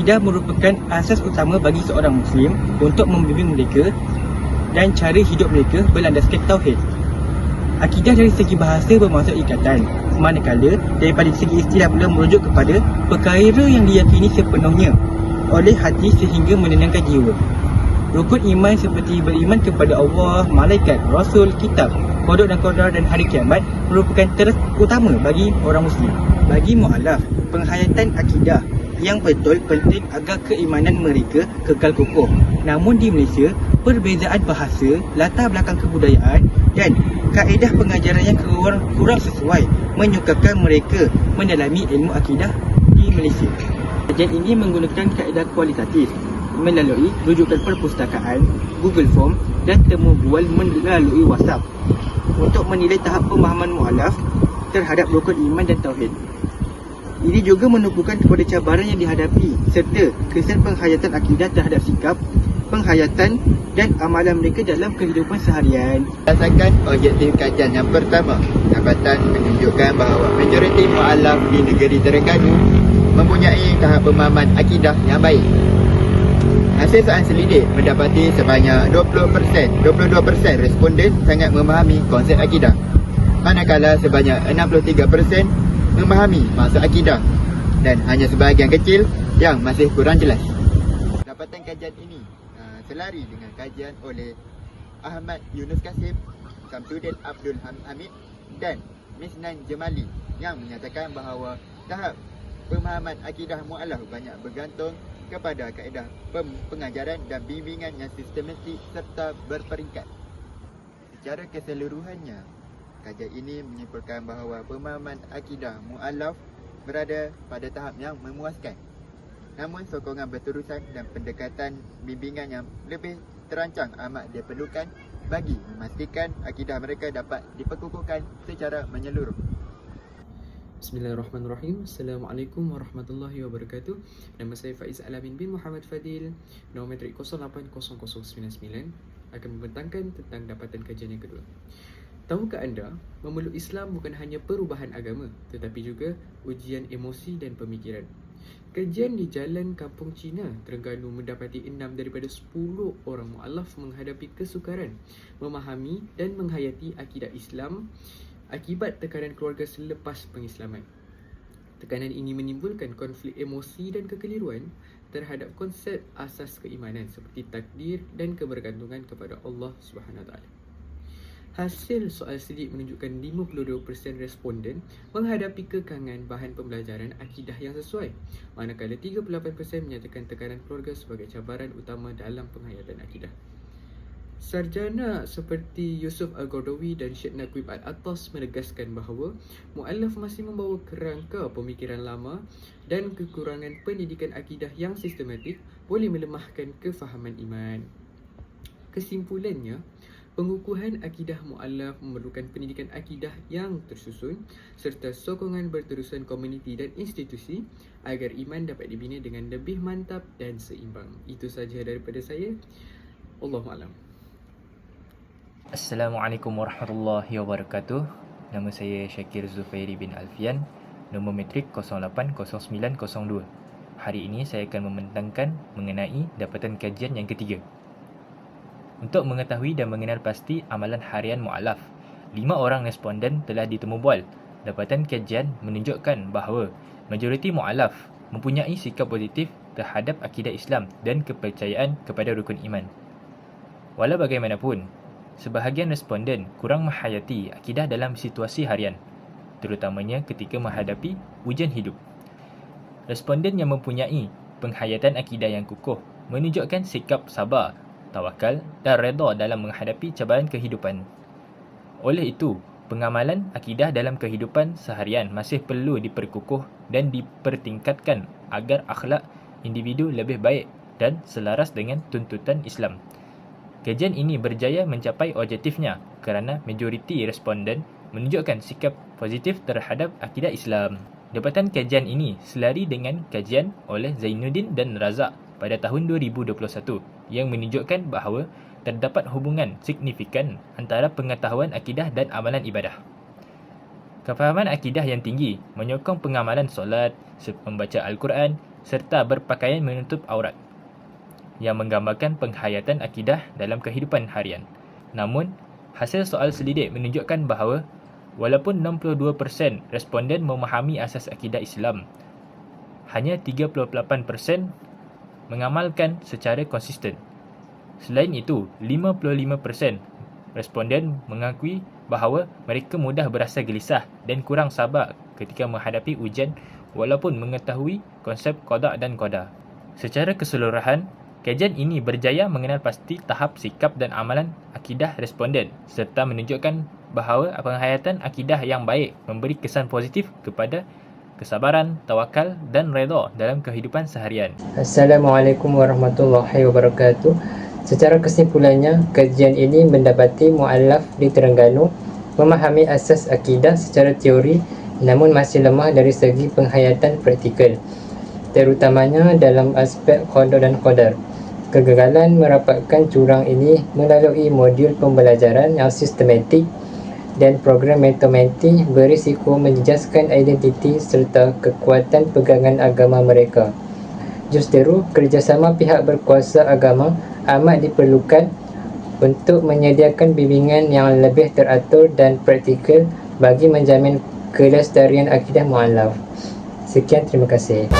Akidah merupakan asas utama bagi seorang Muslim untuk membimbing mereka dan cara hidup mereka berlandaskan tauhid. Akidah dari segi bahasa bermaksud ikatan, manakala daripada segi istilah pula merujuk kepada perkara yang diyakini sepenuhnya oleh hati sehingga menenangkan jiwa. Rukun iman seperti beriman kepada Allah, malaikat, rasul, kitab, qada dan qadar dan hari kiamat merupakan teras utama bagi orang Muslim. Bagi mu'alaf, penghayatan akidah yang betul penting agar keimanan mereka kekal kukuh. Namun di Malaysia, perbezaan bahasa, latar belakang kebudayaan dan kaedah pengajaran yang kurang sesuai menyukarkan mereka mendalami ilmu akidah di Malaysia. Kajian ini menggunakan kaedah kualitatif melalui rujukan perpustakaan, Google Form dan temu bual melalui WhatsApp untuk menilai tahap pemahaman mu'alaf terhadap rukun iman dan tauhid. Ini juga menumpukan kepada cabaran yang dihadapi serta kesan penghayatan akidah terhadap sikap, penghayatan dan amalan mereka dalam kehidupan seharian. Berdasarkan objektif kajian yang pertama, dapatan menunjukkan bahawa majoriti mu'alaf di negeri Terengganu mempunyai tahap pemahaman akidah yang baik. Hasil soalan selidik mendapati sebanyak 22% responden sangat memahami konsep akidah, manakala sebanyak 63% memahami maksud akidah dan hanya sebahagian kecil yang masih kurang jelas. Dapatan kajian ini selari dengan kajian oleh Ahmad Yunus Kasim, Samsudin Abdul Hamid dan Misnan Jemali yang menyatakan bahawa tahap pemahaman akidah mu'alaf banyak bergantung kepada kaedah pengajaran dan bimbingan yang sistematik serta berperingkat. Secara keseluruhannya, kajian ini menyimpulkan bahawa pemahaman akidah mu'alaf berada pada tahap yang memuaskan. Namun sokongan berterusan dan pendekatan bimbingan yang lebih terancang amat diperlukan bagi memastikan akidah mereka dapat diperkukuhkan secara menyeluruh. Bismillahirrahmanirrahim. Assalamualaikum warahmatullahi wabarakatuh. Nama saya Faiz Alamin bin Muhammad Fadil, nombor metrik 080099, akan membentangkan tentang dapatan kajian yang kedua. Tahukah anda, memeluk Islam bukan hanya perubahan agama, tetapi juga ujian emosi dan pemikiran. Kajian di Jalan Kampung Cina, Terengganu mendapati 6 daripada 10 orang mu'alaf menghadapi kesukaran memahami dan menghayati akidah Islam akibat tekanan keluarga selepas pengislaman. Tekanan ini menimbulkan konflik emosi dan kekeliruan terhadap konsep asas keimanan seperti takdir dan kebergantungan kepada Allah SWT. Hasil soal selidik menunjukkan 52% responden menghadapi kekangan bahan pembelajaran akidah yang sesuai, manakala 38% menyatakan tekanan keluarga sebagai cabaran utama dalam penghayatan akidah. Sarjana seperti Yusuf Al-Qaradawi dan Syed Naqib Al-Attas menegaskan bahawa mu'alaf masih membawa kerangka pemikiran lama dan kekurangan pendidikan akidah yang sistematik boleh melemahkan kefahaman iman. Kesimpulannya, pengukuhan akidah mu'alaf memerlukan pendidikan akidah yang tersusun serta sokongan berterusan komuniti dan institusi agar iman dapat dibina dengan lebih mantap dan seimbang. Itu sahaja daripada saya. Allahu'alam. Assalamualaikum warahmatullahi wabarakatuh. Nama saya Syakir Zufairi bin Alfian, nombor metrik 080902. Hari ini saya akan membentangkan mengenai dapatan kajian yang ketiga. Untuk mengetahui dan mengenal pasti amalan harian mu'alaf, 5 orang responden telah ditemu bual. Dapatan kajian menunjukkan bahawa majoriti mu'alaf mempunyai sikap positif terhadap akidah Islam dan kepercayaan kepada rukun iman. Walau bagaimanapun, sebahagian responden kurang menghayati akidah dalam situasi harian, terutamanya ketika menghadapi ujian hidup. Responden yang mempunyai penghayatan akidah yang kukuh menunjukkan sikap sabar, tawakal dan redha dalam menghadapi cabaran kehidupan. Oleh itu, pengamalan akidah dalam kehidupan seharian masih perlu diperkukuh dan dipertingkatkan agar akhlak individu lebih baik dan selaras dengan tuntutan Islam. Kajian ini berjaya mencapai objektifnya kerana majoriti responden menunjukkan sikap positif terhadap akidah Islam. Dapatan kajian ini selari dengan kajian oleh Zainuddin dan Razak pada tahun 2021 yang menunjukkan bahawa terdapat hubungan signifikan antara pengetahuan akidah dan amalan ibadah. Kefahaman akidah yang tinggi menyokong pengamalan solat, membaca Al-Quran serta berpakaian menutup aurat yang menggambarkan penghayatan akidah dalam kehidupan harian. Namun, hasil soal selidik menunjukkan bahawa walaupun 62% responden memahami asas akidah Islam, hanya 38% mengamalkan secara konsisten. Selain itu, 55% responden mengakui bahawa mereka mudah berasa gelisah dan kurang sabar ketika menghadapi ujian walaupun mengetahui konsep qada dan qadar. Secara keseluruhan, kajian ini berjaya mengenal pasti tahap sikap dan amalan akidah responden serta menunjukkan bahawa penghayatan akidah yang baik memberi kesan positif kepada kesabaran, tawakal dan redha dalam kehidupan seharian. Assalamualaikum warahmatullahi wabarakatuh. Secara kesimpulannya, kajian ini mendapati mu'allaf di Terengganu memahami asas akidah secara teori namun masih lemah dari segi penghayatan praktikal, terutamanya dalam aspek qada dan qadar. Kegagalan merapatkan jurang ini melalui modul pembelajaran yang sistematik dan program menti berisiko menjejaskan identiti serta kekuatan pegangan agama mereka. Justeru, kerjasama pihak berkuasa agama amat diperlukan untuk menyediakan bimbingan yang lebih teratur dan praktikal bagi menjamin kelestarian akidah mu'allaf. Sekian, terima kasih.